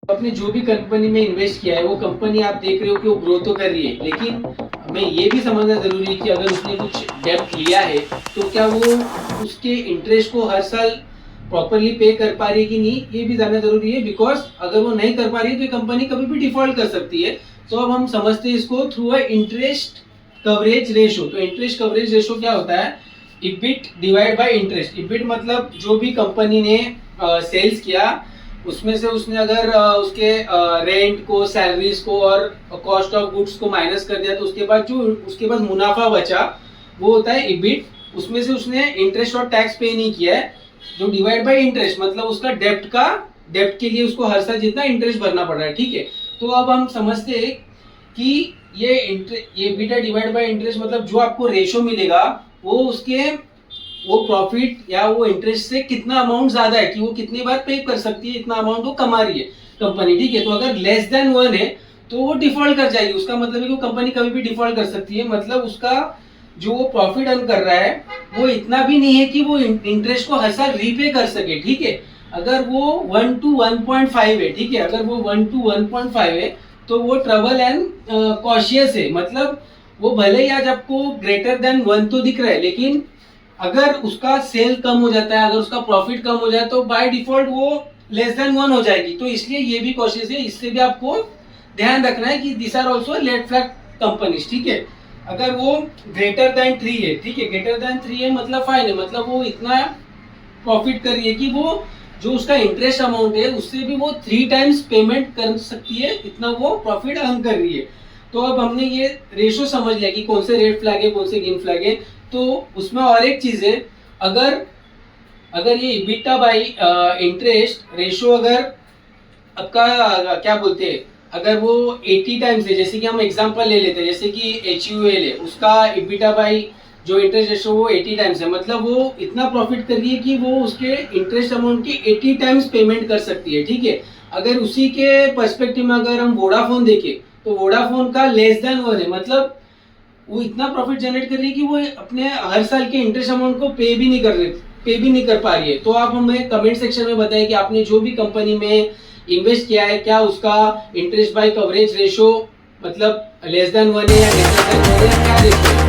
आपने जो भी कंपनी में इन्वेस्ट किया है वो कंपनी आप देख रहे हो कि वो ग्रो तो कर रही है, लेकिन हमें ये भी समझना जरूरी है कि अगर उसने कुछ डेब्ट लिया है तो क्या वो उसके इंटरेस्ट को हर साल प्रॉपरली पे कर पा रही है कि नहीं, ये भी जानना जरूरी है। बिकॉज अगर वो नहीं कर पा रही है तो ये कंपनी कभी भी डिफॉल्ट कर सकती है। तो अब हम समझते हैं इसको through a interest coverage ratio. तो इंटरेस्ट कवरेज रेशो क्या होता है? EBIT divide by interest. EBIT मतलब जो भी कंपनी ने सेल्स किया उसमें से उसने अगर उसके रेंट को, सैलरीज को और कॉस्ट ऑफ गुड्स को माइनस कर दिया तो उसके बाद मुनाफा बचा वो होता है इबिट। उसमें से उसने इंटरेस्ट और टैक्स पे नहीं किया है, जो डिवाइड बाय इंटरेस्ट मतलब उसका डेप्ट के लिए उसको हर साल जितना इंटरेस्ट भरना पड़ रहा है। ठीक है, तो अब हम समझते हैं कि ये बीटा डिवाइड बाय इंटरेस्ट मतलब जो आपको रेशो मिलेगा वो प्रॉफिट या वो इंटरेस्ट से कितना अमाउंट ज्यादा है, कि वो कितनी बार पे कर सकती है, इतना अमाउंट वो कमा रही है कंपनी। ठीक है, तो अगर लेस देन 1 है तो वो डिफॉल्ट कर जाएगी। उसका मतलब है कि वो कंपनी कभी भी डिफॉल्ट कर सकती है। मतलब उसका जो वो प्रॉफिट अर्न कर रहा है वो इतना भी नहीं है कि वो इंटरेस्ट को हर साल रीपे कर सके। ठीक है, अगर वो 1 to 1.5 है, ठीक है, अगर वो 1 to 1.5 है तो वो ट्रबल एंड कॉशियस है। मतलब वो भले ही आज आपको ग्रेटर देन 1 तो दिख रहा है, लेकिन अगर उसका सेल कम हो जाता है, अगर उसका प्रॉफिट कम हो जाए तो बाय डिफॉल्ट वो लेस देन 1 हो जाएगी। तो इसलिए ये भी कॉशियस है, इससे भी आपको ध्यान रखना है कि this are also red flag companies. ठीक है, अगर वो ग्रेटर देन 3 है, ठीक है, ग्रेटर देन 3 है मतलब फाइन है, मतलब वो इतना प्रॉफिट कर रही है कि वो जो उसका इंटरेस्ट अमाउंट है उससे भी वो 3 टाइम्स पेमेंट कर सकती है, इतना वो प्रॉफिट अर्न कर रही है। तो अब हमने ये रेशो समझ लिया कि कौन से रेड फ्लैग है, कौन से ग्रीन फ्लैग है। तो उसमें और एक चीज है, अगर ये इबिटा बाई इंटरेस्ट रेशो अगर आपका क्या बोलते हैं, अगर वो 80 टाइम्स है, जैसे कि हम एग्जांपल ले लेते हैं, जैसे कि HUL है, उसका इबिटा बाई जो इंटरेस्ट रेशो वो 80 टाइम्स है, मतलब वो इतना प्रॉफिट कर रही है कि वो उसके इंटरेस्ट अमाउंट की 80 टाइम्स पेमेंट कर सकती है। ठीक है, अगर उसी के पर्सपेक्टिव में अगर हम वोडाफोन देखें तो वोडाफोन का लेस देन 1 है, मतलब वो इतना प्रॉफिट जनरेट कर रही है कि वो अपने हर साल के इंटरेस्ट अमाउंट को पे भी नहीं कर पा रही है। तो आप हमें कमेंट सेक्शन में बताएं कि आपने जो भी कंपनी में इन्वेस्ट किया है क्या उसका इंटरेस्ट बाय कवरेज रेशो मतलब लेस देन 1 है या ग्रेटर देन 1 है या क्या रेशो है।